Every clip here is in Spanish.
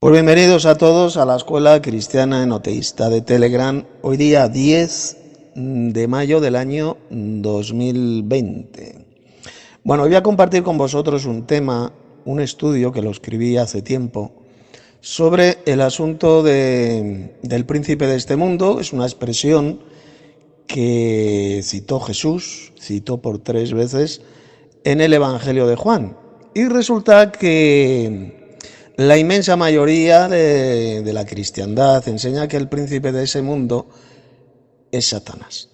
Pues bienvenidos a todos a la Escuela Cristiana Enoteísta de Telegram, hoy día 10 de mayo del año 2020. Bueno, hoy voy a compartir con vosotros un tema, un estudio que lo escribí hace tiempo, sobre el asunto del príncipe de este mundo. Es una expresión que citó Jesús, citó por 3 veces en el Evangelio de Juan. Y resulta que la inmensa mayoría de la cristiandad enseña que el príncipe de ese mundo es Satanás.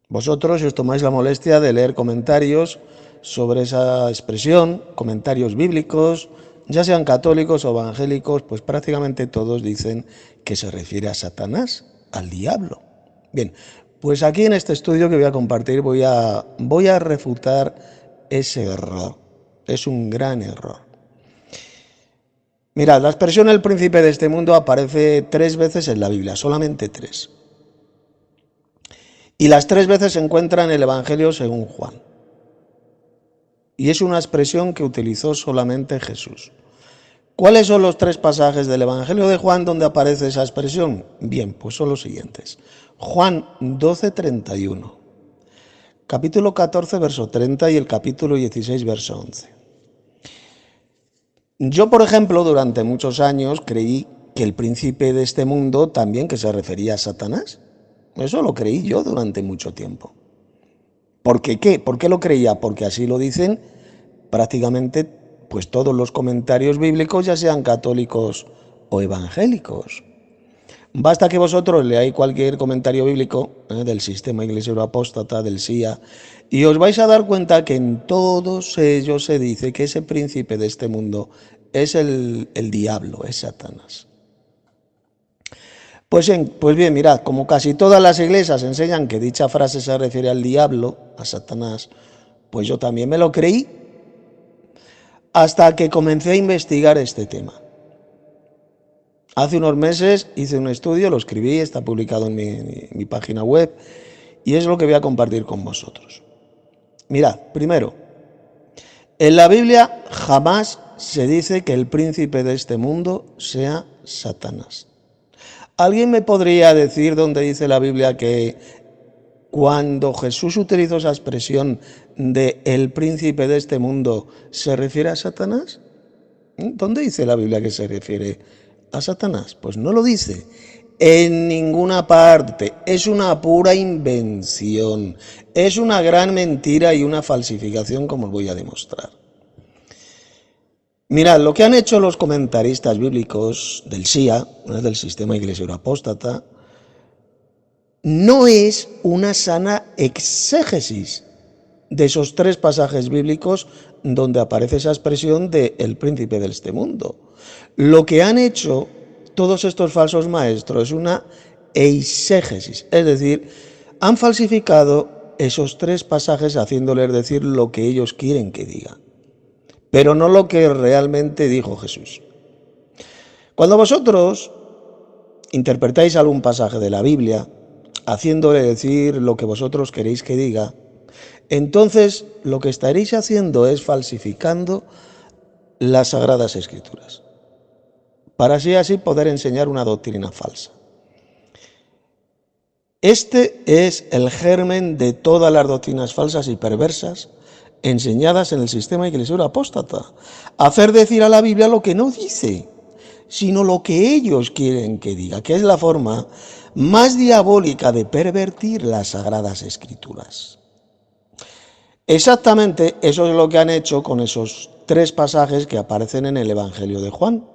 Vosotros, si os tomáis la molestia de leer comentarios sobre esa expresión, comentarios bíblicos, ya sean católicos o evangélicos, pues prácticamente todos dicen que se refiere a Satanás, al diablo. Bien, pues aquí en este estudio que voy a compartir voy a refutar ese error. Es un gran error. Mirad, la expresión el príncipe de este mundo aparece 3 veces en la Biblia, solamente 3. Y las 3 veces se encuentra en el Evangelio según Juan. Y es una expresión que utilizó solamente Jesús. ¿Cuáles son los 3 pasajes del Evangelio de Juan donde aparece esa expresión? Bien, pues son los siguientes. Juan 12:31, capítulo 14, verso 30 y el capítulo 16, verso 11. Yo, por ejemplo, durante muchos años creí que el príncipe de este mundo también que se refería a Satanás. Eso lo creí yo durante mucho tiempo. ¿Por qué qué? ¿Por qué lo creía? Porque así lo dicen prácticamente pues todos los comentarios bíblicos, ya sean católicos o evangélicos. Basta que vosotros leáis cualquier comentario bíblico del sistema iglesia apóstata, del SIA, y os vais a dar cuenta que en todos ellos se dice que ese príncipe de este mundo es el diablo, es Satanás. Pues bien, mirad, como casi todas las iglesias enseñan que dicha frase se refiere al diablo, a Satanás, pues yo también me lo creí hasta que comencé a investigar este tema. Hace unos meses hice un estudio, lo escribí, está publicado en mi página web y es lo que voy a compartir con vosotros. Mirad, primero, en la Biblia jamás se dice que el príncipe de este mundo sea Satanás. ¿Alguien me podría decir dónde dice la Biblia que cuando Jesús utilizó esa expresión de el príncipe de este mundo se refiere a Satanás? ¿Dónde dice la Biblia que se refiere a Satanás? Pues no lo dice en ninguna parte. Es una pura invención. Es una gran mentira y una falsificación, como os voy a demostrar. Mirad, lo que han hecho los comentaristas bíblicos del SIA, del sistema iglesia apóstata, no es una sana exégesis de esos 3 pasajes bíblicos donde aparece esa expresión de el príncipe de este mundo. Lo que han hecho todos estos falsos maestros es una eisegesis, es decir, han falsificado esos 3 pasajes haciéndoles decir lo que ellos quieren que diga, pero no lo que realmente dijo Jesús. Cuando vosotros interpretáis algún pasaje de la Biblia, haciéndole decir lo que vosotros queréis que diga, entonces lo que estaréis haciendo es falsificando las Sagradas Escrituras, para así poder enseñar una doctrina falsa. Este es el germen de todas las doctrinas falsas y perversas enseñadas en el sistema eclesial apóstata. Hacer decir a la Biblia lo que no dice, sino lo que ellos quieren que diga, que es la forma más diabólica de pervertir las Sagradas Escrituras. Exactamente eso es lo que han hecho con esos 3 pasajes que aparecen en el Evangelio de Juan,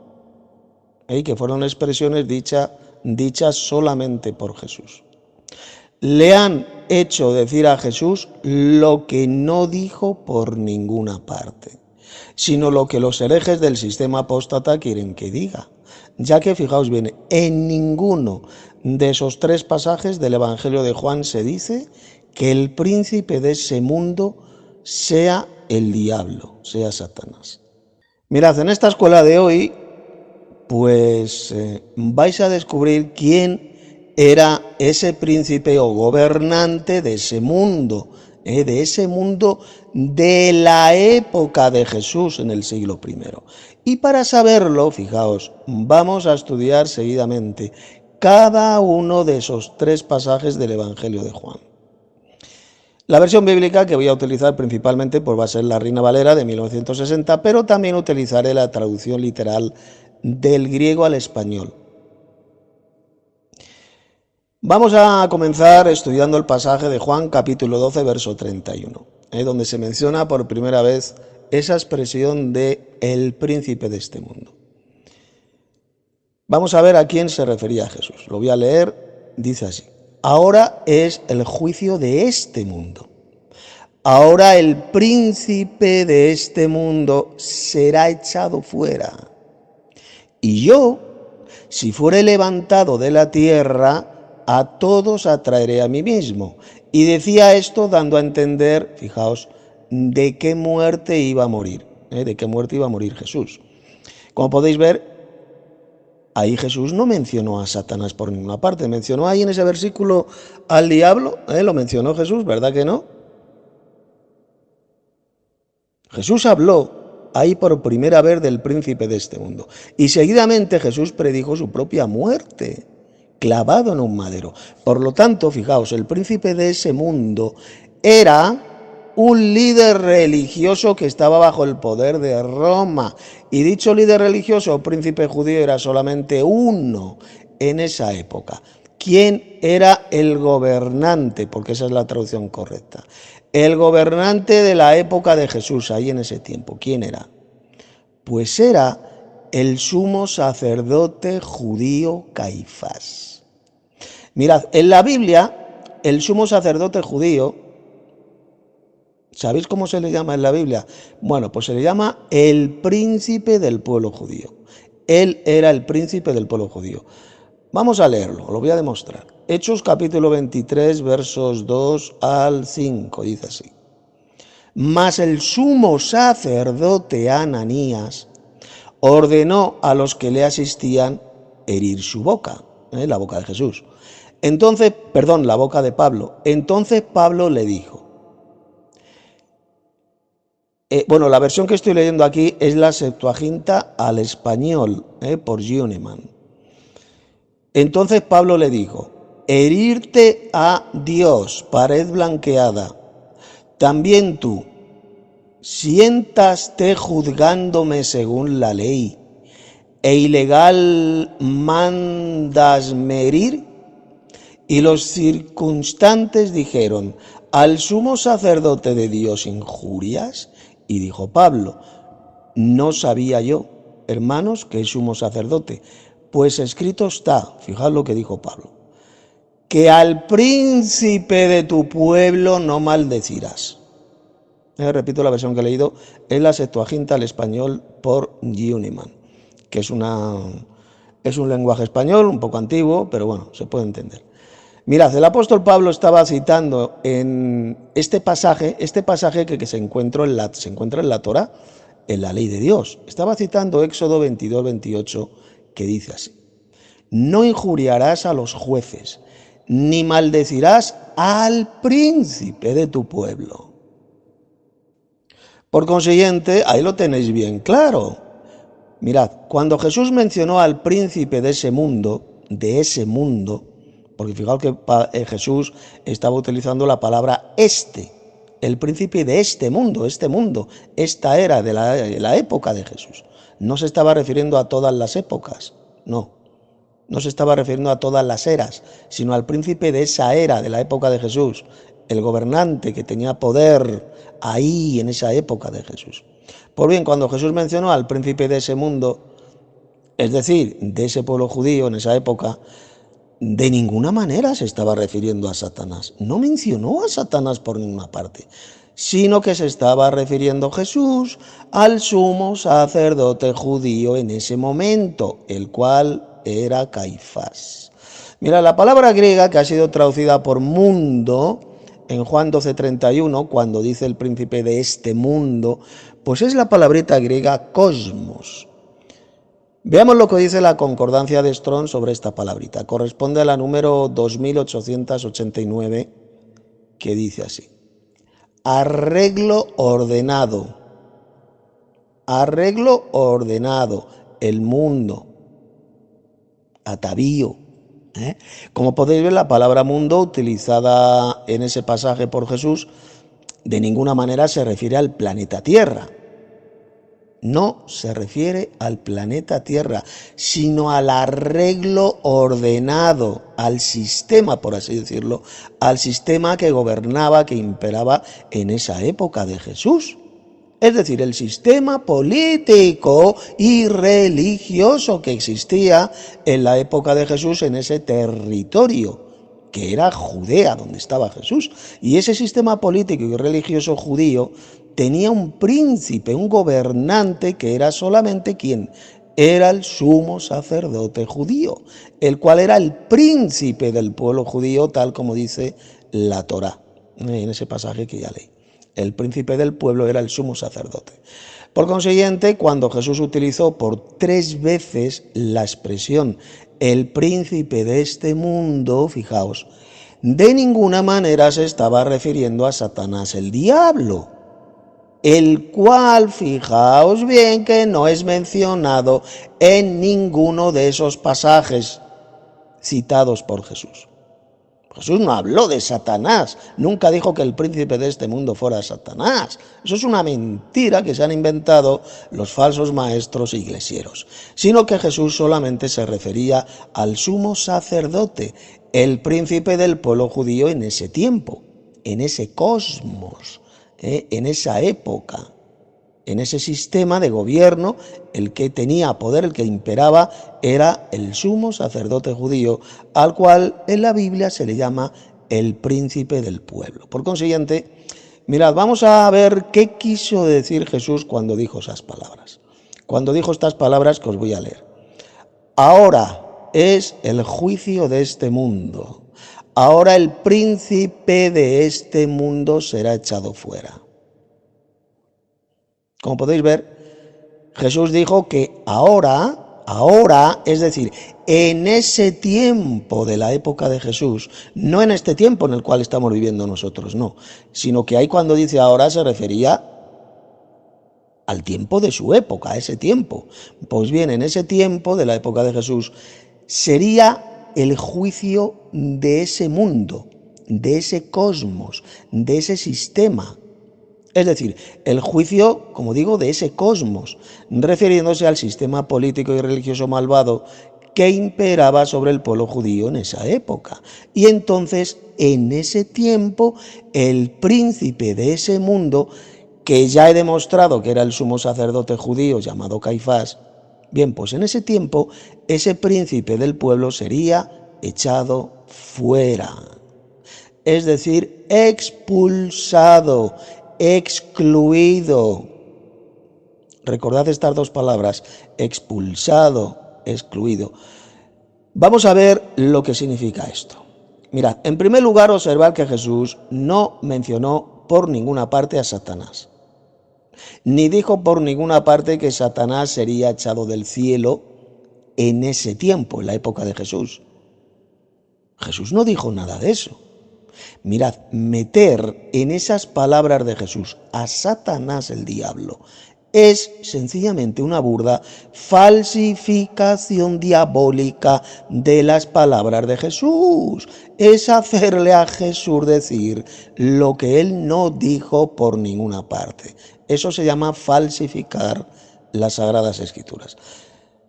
que fueron expresiones dichas solamente por Jesús. Le han hecho decir a Jesús lo que no dijo por ninguna parte, sino lo que los herejes del sistema apóstata quieren que diga, ya que, fijaos bien, en ninguno de esos 3 pasajes del Evangelio de Juan se dice que el príncipe de ese mundo sea el diablo, sea Satanás. Mirad, en esta escuela de hoy, pues vais a descubrir quién era ese príncipe o gobernante de ese mundo, de ese mundo de la época de Jesús en el siglo I. Y para saberlo, fijaos, vamos a estudiar seguidamente cada uno de esos 3 pasajes del Evangelio de Juan. La versión bíblica que voy a utilizar principalmente pues va a ser la Reina Valera de 1960, pero también utilizaré la traducción literal del griego al español. Vamos a comenzar estudiando el pasaje de Juan capítulo 12, verso 31, donde se menciona por primera vez esa expresión de el príncipe de este mundo. Vamos a ver a quién se refería Jesús. Lo voy a leer, dice así: ahora es el juicio de este mundo. Ahora el príncipe de este mundo será echado fuera. Y yo, si fuere levantado de la tierra, a todos atraeré a mí mismo. Y decía esto dando a entender, fijaos, de qué muerte iba a morir, de qué muerte iba a morir Jesús. Como podéis ver, ahí Jesús no mencionó a Satanás por ninguna parte. Mencionó ahí en ese versículo al diablo, lo mencionó Jesús, ¿verdad que no? Jesús habló ahí por primera vez del príncipe de este mundo. Y seguidamente Jesús predijo su propia muerte, clavado en un madero. Por lo tanto, fijaos, el príncipe de ese mundo era un líder religioso que estaba bajo el poder de Roma. Y dicho líder religioso o príncipe judío era solamente uno en esa época. ¿Quién era el gobernante? Porque esa es la traducción correcta. El gobernante de la época de Jesús, ahí en ese tiempo. ¿Quién era? Pues era el sumo sacerdote judío Caifás. Mirad, en la Biblia, el sumo sacerdote judío, ¿sabéis cómo se le llama en la Biblia? Bueno, pues se le llama el príncipe del pueblo judío. Él era el príncipe del pueblo judío. Vamos a leerlo, lo voy a demostrar. Hechos capítulo 23, versos 2 al 5, dice así: mas el sumo sacerdote Ananías ordenó a los que le asistían herir su boca, la boca de Jesús. Entonces, la boca de Pablo. Entonces Pablo le dijo, la versión que estoy leyendo aquí es la Septuaginta al español, por Junnemann. Entonces Pablo le dijo, herirte a Dios, pared blanqueada, también tú, siéntaste juzgándome según la ley, e ilegal mandasme herir. Y los circunstantes dijeron, ¿al sumo sacerdote de Dios injurias? Y dijo Pablo, no sabía yo, hermanos, que es sumo sacerdote, pues escrito está, fijad lo que dijo Pablo, que al príncipe de tu pueblo no maldecirás. Repito, la versión que he leído es la Septuaginta al español por Junnemann, que es un lenguaje español un poco antiguo, pero bueno, se puede entender. Mirad, el apóstol Pablo estaba citando en este pasaje que se encuentra en la Torá, en la ley de Dios. Estaba citando Éxodo 22, 28, que dice así: no injuriarás a los jueces, ni maldecirás al príncipe de tu pueblo. Por consiguiente, ahí lo tenéis bien claro. Mirad, cuando Jesús mencionó al príncipe de ese mundo, porque fijaos que Jesús estaba utilizando la palabra el príncipe de este mundo, esta era de la época de Jesús. No se estaba refiriendo a todas las épocas, no se estaba refiriendo a todas las eras, sino al príncipe de esa era, de la época de Jesús, el gobernante que tenía poder ahí en esa época de Jesús. Pues bien, cuando Jesús mencionó al príncipe de ese mundo, es decir, de ese pueblo judío en esa época, de ninguna manera se estaba refiriendo a Satanás. No mencionó a Satanás por ninguna parte, sino que se estaba refiriendo Jesús al sumo sacerdote judío en ese momento, el cual era Caifás. Mira, la palabra griega que ha sido traducida por mundo en Juan 12:31, cuando dice el príncipe de este mundo, pues es la palabrita griega cosmos. Veamos lo que dice la concordancia de Strong sobre esta palabrita. Corresponde a la número 2889, que dice así: arreglo ordenado, el mundo, atavío. Como podéis ver, la palabra mundo utilizada en ese pasaje por Jesús de ninguna manera se refiere al planeta Tierra. No se refiere al planeta Tierra, sino al arreglo ordenado, al sistema, por así decirlo, al sistema que gobernaba, que imperaba en esa época de Jesús. Es decir, el sistema político y religioso que existía en la época de Jesús en ese territorio, que era Judea, donde estaba Jesús. Y ese sistema político y religioso judío tenía un príncipe, un gobernante, que era solamente ¿quién? Era el sumo sacerdote judío, el cual era el príncipe del pueblo judío, tal como dice la Torá, en ese pasaje que ya leí. El príncipe del pueblo era el sumo sacerdote. Por consiguiente, cuando Jesús utilizó por 3 veces la expresión el príncipe de este mundo, fijaos, de ninguna manera se estaba refiriendo a Satanás, el diablo, el cual, fijaos bien, que no es mencionado en ninguno de esos pasajes citados por Jesús. Jesús no habló de Satanás, nunca dijo que el príncipe de este mundo fuera Satanás. Eso es una mentira que se han inventado los falsos maestros iglesieros, sino que Jesús solamente se refería al sumo sacerdote, el príncipe del pueblo judío en ese tiempo, en ese cosmos, en esa época. En ese sistema de gobierno, el que tenía poder, el que imperaba, era el sumo sacerdote judío, al cual en la Biblia se le llama el príncipe del pueblo. Por consiguiente, mirad, vamos a ver qué quiso decir Jesús cuando dijo esas palabras. Cuando dijo estas palabras que os voy a leer. Ahora es el juicio de este mundo. Ahora el príncipe de este mundo será echado fuera. Como podéis ver, Jesús dijo que ahora, es decir, en ese tiempo de la época de Jesús, no en este tiempo en el cual estamos viviendo nosotros, no, sino que ahí cuando dice ahora se refería al tiempo de su época, a ese tiempo. Pues bien, en ese tiempo de la época de Jesús sería el juicio de ese mundo, de ese cosmos, de ese sistema. Es decir, el juicio, como digo, de ese cosmos, refiriéndose al sistema político y religioso malvado que imperaba sobre el pueblo judío en esa época. Y entonces, en ese tiempo, el príncipe de ese mundo, que ya he demostrado que era el sumo sacerdote judío llamado Caifás, bien, pues en ese tiempo, ese príncipe del pueblo sería echado fuera. Es decir, expulsado, excluido. Recordad estas 2 palabras, expulsado, excluido. Vamos a ver lo que significa esto. Mirad, en primer lugar, observad que Jesús no mencionó por ninguna parte a Satanás, ni dijo por ninguna parte que Satanás sería echado del cielo en ese tiempo, en la época de Jesús. Jesús no dijo nada de eso. Mirad, meter en esas palabras de Jesús a Satanás, el diablo, es sencillamente una burda falsificación diabólica de las palabras de Jesús. Es hacerle a Jesús decir lo que él no dijo por ninguna parte. Eso se llama falsificar las Sagradas Escrituras.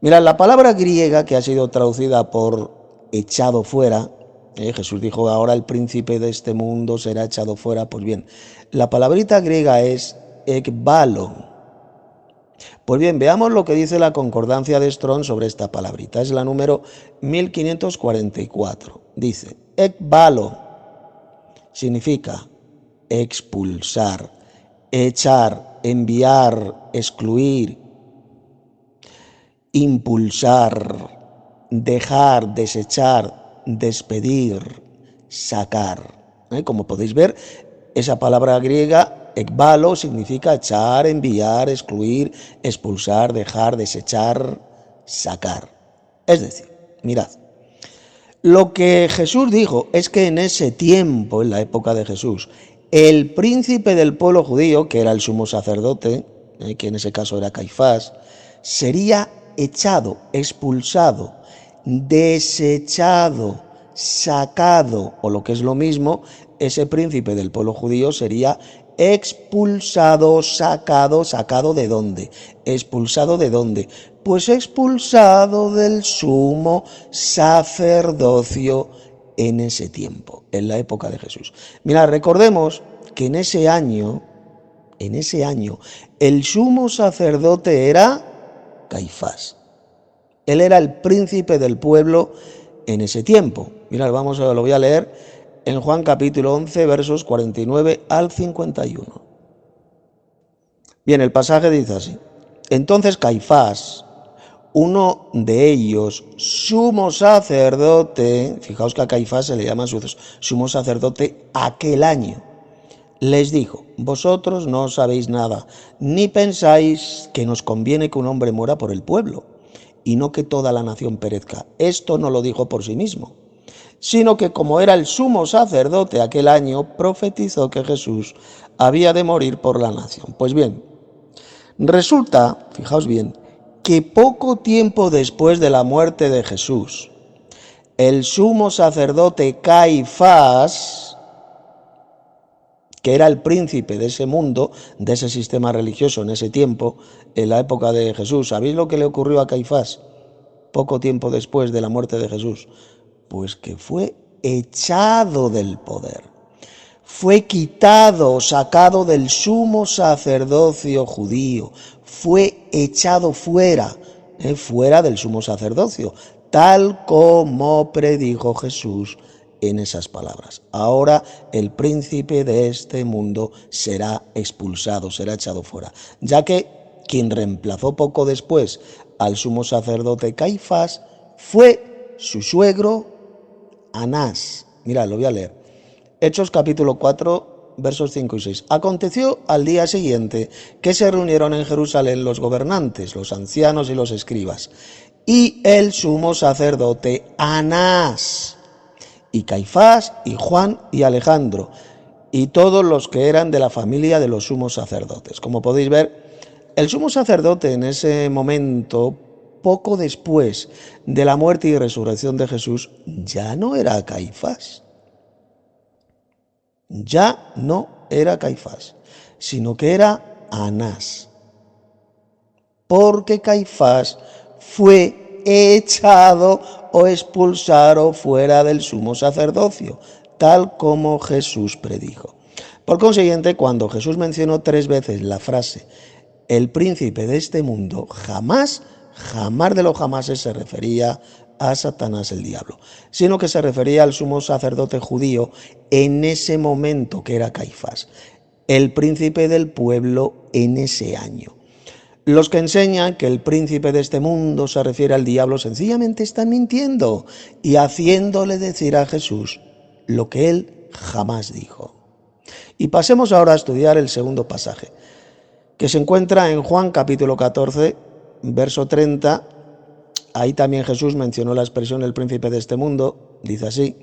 Mirad, la palabra griega que ha sido traducida por echado fuera, Jesús dijo, ahora el príncipe de este mundo será echado fuera. Pues bien, la palabrita griega es ekbalo. Pues bien, veamos lo que dice la concordancia de Strong sobre esta palabrita. Es la número 1544. Dice, ekbalo significa expulsar, echar, enviar, excluir, impulsar, dejar, desechar, despedir, sacar. Como podéis ver, esa palabra griega, ekbalo, significa echar, enviar, excluir, expulsar, dejar, desechar, sacar. Es decir, mirad, lo que Jesús dijo es que en ese tiempo, en la época de Jesús, el príncipe del pueblo judío, que era el sumo sacerdote, que en ese caso era Caifás, sería echado, expulsado, desechado, sacado, o lo que es lo mismo, ese príncipe del pueblo judío sería expulsado, sacado. ¿Sacado de dónde? ¿Expulsado de dónde? Pues expulsado del sumo sacerdocio en ese tiempo, en la época de Jesús. Mira, recordemos que en ese año, el sumo sacerdote era Caifás. Él era el príncipe del pueblo en ese tiempo. Mirad, lo voy a leer en Juan capítulo 11, versos 49 al 51. Bien, el pasaje dice así: entonces Caifás, uno de ellos, sumo sacerdote, fijaos que a Caifás se le llama sumo sacerdote aquel año, les dijo: vosotros no sabéis nada, ni pensáis que nos conviene que un hombre muera por el pueblo, y no que toda la nación perezca. Esto no lo dijo por sí mismo, sino que como era el sumo sacerdote aquel año, profetizó que Jesús había de morir por la nación. Pues bien, resulta, fijaos bien, que poco tiempo después de la muerte de Jesús, el sumo sacerdote Caifás, que era el príncipe de ese mundo, de ese sistema religioso en ese tiempo, en la época de Jesús, ¿sabéis lo que le ocurrió a Caifás poco tiempo después de la muerte de Jesús? Pues que fue echado del poder, fue quitado, sacado del sumo sacerdocio judío, fue echado fuera del sumo sacerdocio, tal como predijo Jesús en esas palabras. Ahora el príncipe de este mundo será expulsado, será echado fuera, ya que quien reemplazó poco después al sumo sacerdote Caifás fue su suegro Anás. Mira, lo voy a leer. Hechos capítulo 4, versos 5 y 6. Aconteció al día siguiente que se reunieron en Jerusalén los gobernantes, los ancianos y los escribas, y el sumo sacerdote Anás, y Caifás, y Juan, y Alejandro, y todos los que eran de la familia de los sumos sacerdotes. Como podéis ver, el sumo sacerdote en ese momento, poco después de la muerte y resurrección de Jesús, ya no era Caifás. Ya no era Caifás, sino que era Anás. Porque Caifás fue echado o expulsado fuera del sumo sacerdocio, tal como Jesús predijo. Por consiguiente, cuando Jesús mencionó 3 veces la frase el príncipe de este mundo, jamás de los jamases se refería a Satanás el diablo, sino que se refería al sumo sacerdote judío en ese momento, que era Caifás, el príncipe del pueblo en ese año. Los que enseñan que el príncipe de este mundo se refiere al diablo sencillamente están mintiendo y haciéndole decir a Jesús lo que él jamás dijo. Y pasemos ahora a estudiar el segundo pasaje, que se encuentra en Juan capítulo 14, verso 30. Ahí también Jesús mencionó la expresión el príncipe de este mundo. Dice así: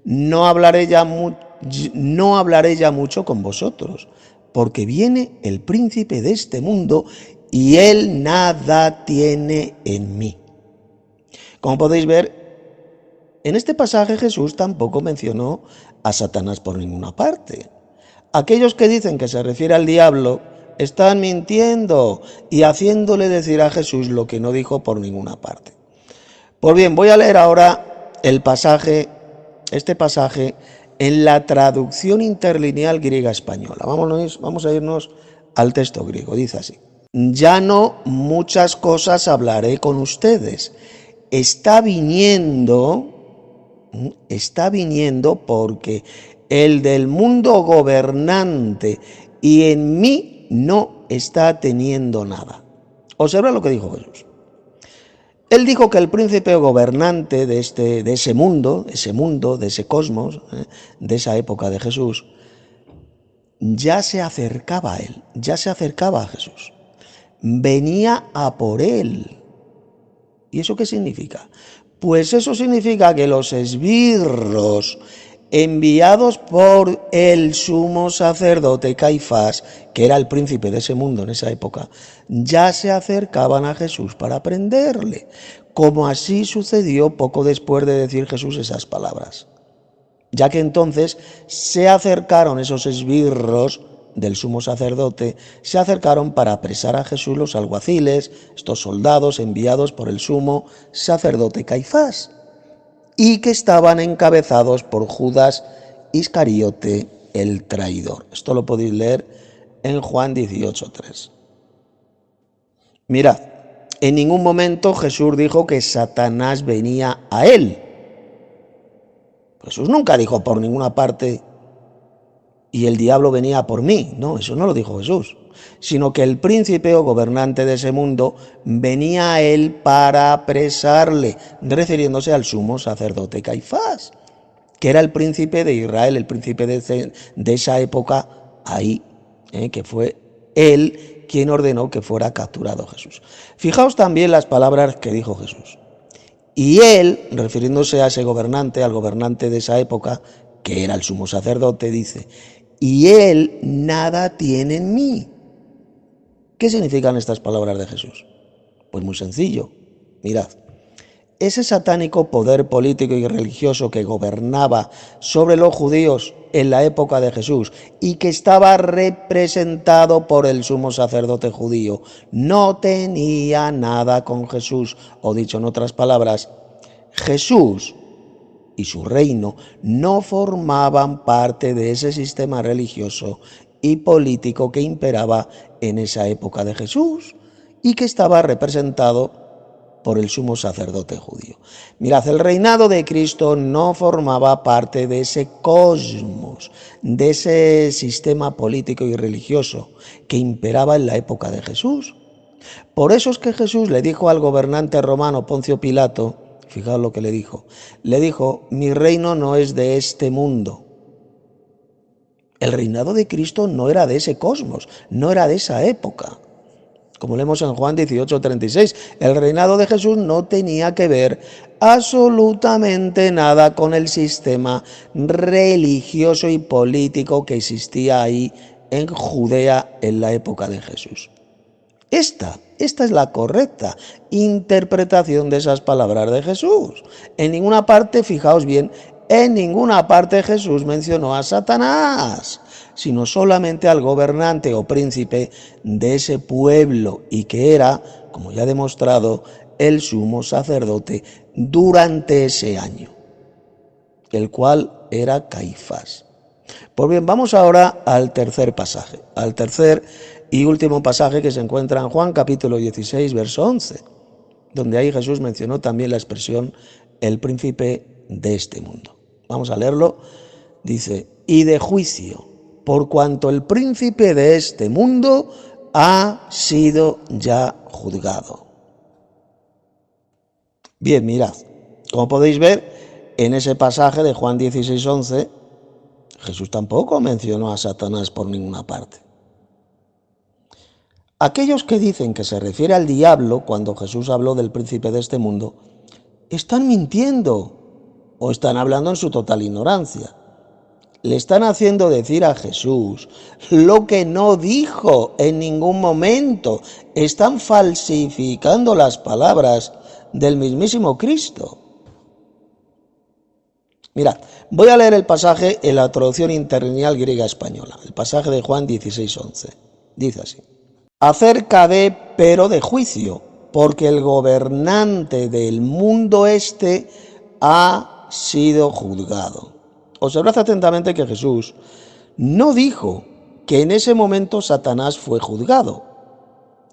no hablaré ya mucho con vosotros, porque viene el príncipe de este mundo y él nada tiene en mí. Como podéis ver, en este pasaje Jesús tampoco mencionó a Satanás por ninguna parte. Aquellos que dicen que se refiere al diablo están mintiendo y haciéndole decir a Jesús lo que no dijo por ninguna parte. Pues bien, voy a leer ahora este pasaje en la traducción interlineal griega-española. Vamos a irnos al texto griego. Dice así: ya no muchas cosas hablaré con ustedes. Está viniendo porque el del mundo gobernante y en mí no está teniendo nada. Observa lo que dijo Jesús. Él dijo que el príncipe gobernante de ese mundo, de ese cosmos, de esa época de Jesús, ya se acercaba a él, ya se acercaba a Jesús. Venía a por él. ¿Y eso qué significa? Pues eso significa que los esbirros enviados por el sumo sacerdote Caifás, que era el príncipe de ese mundo en esa época, ya se acercaban a Jesús para prenderle, como así sucedió poco después de decir Jesús esas palabras, ya que entonces se acercaron esos esbirros del sumo sacerdote, se acercaron para apresar a Jesús los alguaciles, estos soldados enviados por el sumo sacerdote Caifás, y que estaban encabezados por Judas Iscariote, el traidor. Esto lo podéis leer en Juan 18:3. Mirad, en ningún momento Jesús dijo que Satanás venía a él. Jesús nunca dijo por ninguna parte y el diablo venía por mí. No, eso no lo dijo Jesús, sino que el príncipe o gobernante de ese mundo venía a él para apresarle, refiriéndose al sumo sacerdote Caifás, que era el príncipe de Israel, el príncipe de esa época ahí, que fue él quien ordenó que fuera capturado Jesús. Fijaos también las palabras que dijo Jesús. Y él, refiriéndose a ese gobernante, al gobernante de esa época, que era el sumo sacerdote, dice, y él nada tiene en mí. ¿Qué significan estas palabras de Jesús? Pues muy sencillo, mirad. Ese satánico poder político y religioso que gobernaba sobre los judíos en la época de Jesús y que estaba representado por el sumo sacerdote judío, no tenía nada con Jesús, o dicho en otras palabras, Jesús y su reino no formaban parte de ese sistema religioso y político que imperaba en esa época de Jesús y que estaba representado por el sumo sacerdote judío. Mirad, el reinado de Cristo no formaba parte de ese cosmos, de ese sistema político y religioso que imperaba en la época de Jesús. Por eso es que Jesús le dijo al gobernante romano Poncio Pilato, fijaos lo que le dijo, mi reino no es de este mundo. El reinado de Cristo no era de ese cosmos, no era de esa época. Como leemos en Juan 18:36, el reinado de Jesús no tenía que ver absolutamente nada con el sistema religioso y político que existía ahí en Judea en la época de Jesús. Esta es la correcta interpretación de esas palabras de Jesús. En ninguna parte, fijaos bien, en ninguna parte Jesús mencionó a Satanás, sino solamente al gobernante o príncipe de ese pueblo y que era, como ya he demostrado, el sumo sacerdote durante ese año, el cual era Caifás. Pues bien, vamos ahora al tercer pasaje, al tercer y último pasaje que se encuentra en Juan capítulo 16, verso 11, donde ahí Jesús mencionó también la expresión el príncipe de este mundo. Vamos a leerlo. Dice, y de juicio, por cuanto el príncipe de este mundo ha sido ya juzgado. Bien, mirad, como podéis ver, en ese pasaje de Juan 16, 11, Jesús tampoco mencionó a Satanás por ninguna parte. Aquellos que dicen que se refiere al diablo cuando Jesús habló del príncipe de este mundo, están mintiendo o están hablando en su total ignorancia. Le están haciendo decir a Jesús lo que no dijo en ningún momento. Están falsificando las palabras del mismísimo Cristo. Mirad, voy a leer el pasaje en la traducción interlineal griega española, el pasaje de Juan 16, 11. Dice así, acerca de, pero de juicio, porque el gobernante del mundo este ha sido juzgado. Observad atentamente que Jesús no dijo que en ese momento Satanás fue juzgado.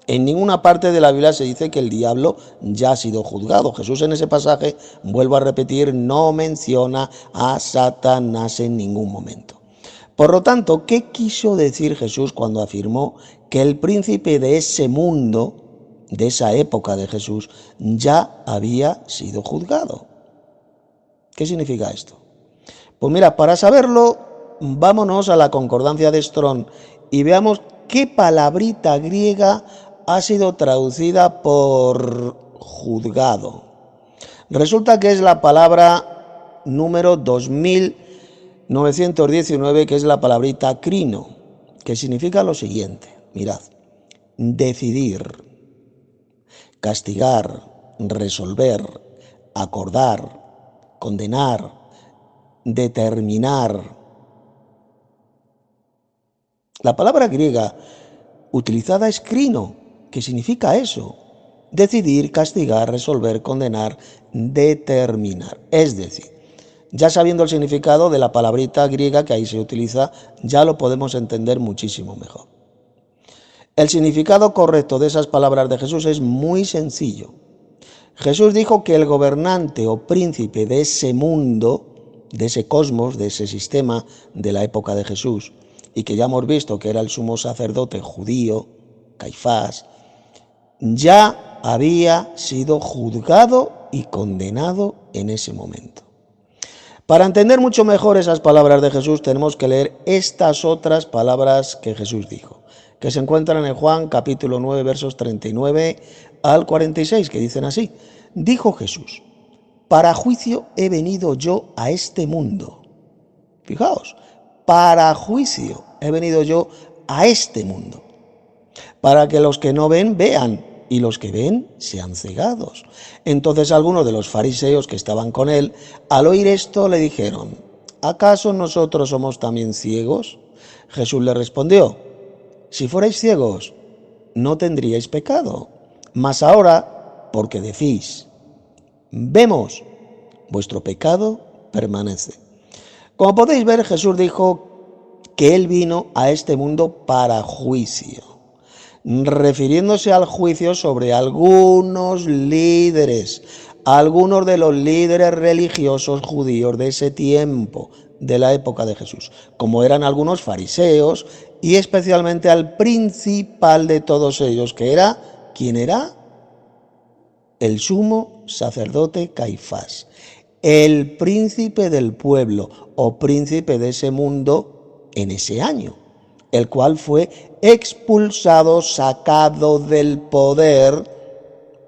En ninguna parte de la Biblia se dice que el diablo ya ha sido juzgado. Jesús en ese pasaje, vuelvo a repetir, no menciona a Satanás en ningún momento. Por lo tanto, ¿qué quiso decir Jesús cuando afirmó que el príncipe de ese mundo, de esa época de Jesús, ya había sido juzgado? ¿Qué significa esto? Pues mira, para saberlo, vámonos a la concordancia de Strong y veamos qué palabrita griega ha sido traducida por juzgado. Resulta que es la palabra número 2000 919, que es la palabrita crino, que significa lo siguiente. Mirad, decidir, castigar, resolver, acordar, condenar, determinar. La palabra griega utilizada es crino, que significa eso: decidir, castigar, resolver, condenar, determinar. Es decir, ya sabiendo el significado de la palabrita griega que ahí se utiliza, ya lo podemos entender muchísimo mejor. El significado correcto de esas palabras de Jesús es muy sencillo. Jesús dijo que el gobernante o príncipe de ese mundo, de ese cosmos, de ese sistema de la época de Jesús, y que ya hemos visto que era el sumo sacerdote judío, Caifás, ya había sido juzgado y condenado en ese momento. Para entender mucho mejor esas palabras de Jesús, tenemos que leer estas otras palabras que Jesús dijo, que se encuentran en Juan capítulo 9, versos 39 al 46, que dicen así: dijo Jesús, para juicio he venido yo a este mundo. Fijaos, para juicio he venido yo a este mundo, para que los que no ven vean, y los que ven sean cegados. Entonces algunos de los fariseos que estaban con él, al oír esto, le dijeron: ¿acaso nosotros somos también ciegos? Jesús le respondió: si fuerais ciegos, no tendríais pecado, mas ahora, porque decís, vemos, vuestro pecado permanece. Como podéis ver, Jesús dijo que él vino a este mundo para juicio, refiriéndose al juicio sobre algunos líderes, algunos de los líderes religiosos judíos de ese tiempo, de la época de Jesús, como eran algunos fariseos, y especialmente al principal de todos ellos, que era, ¿quién era? El sumo sacerdote Caifás, el príncipe del pueblo o príncipe de ese mundo en ese año, el cual fue expulsado, sacado del poder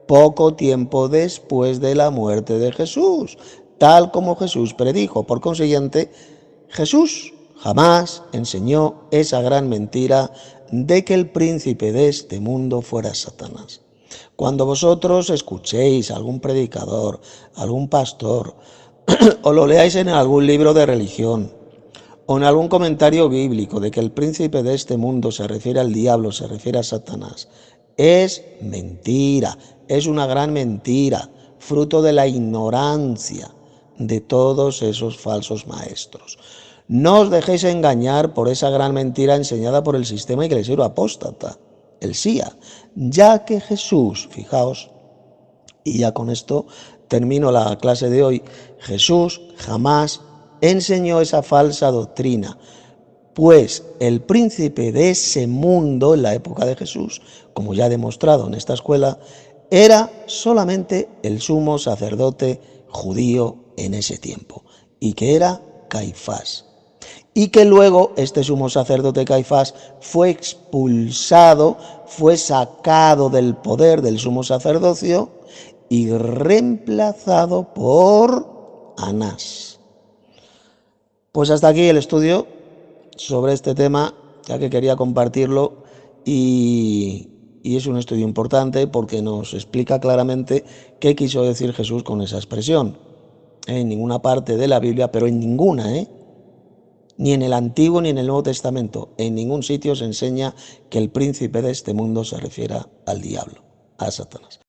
poco tiempo después de la muerte de Jesús, tal como Jesús predijo. Por consiguiente, Jesús jamás enseñó esa gran mentira de que el príncipe de este mundo fuera Satanás. Cuando vosotros escuchéis a algún predicador, algún pastor, o lo leáis en algún libro de religión, o en algún comentario bíblico de que el príncipe de este mundo se refiere al diablo, se refiere a Satanás, es mentira, es una gran mentira, fruto de la ignorancia de todos esos falsos maestros. No os dejéis engañar por esa gran mentira enseñada por el sistema iglesiero apóstata, el SIA, ya que Jesús, fijaos, y ya con esto termino la clase de hoy, Jesús jamás enseñó esa falsa doctrina, pues el príncipe de ese mundo en la época de Jesús, como ya he demostrado en esta escuela, era solamente el sumo sacerdote judío en ese tiempo, y que era Caifás. Y que luego este sumo sacerdote Caifás fue expulsado, fue sacado del poder del sumo sacerdocio y reemplazado por Anás. Pues hasta aquí el estudio sobre este tema, ya que quería compartirlo, y es un estudio importante porque nos explica claramente qué quiso decir Jesús con esa expresión. En ninguna parte de la Biblia, pero en ninguna, ni en el Antiguo ni en el Nuevo Testamento, en ningún sitio se enseña que el príncipe de este mundo se refiera al diablo, a Satanás.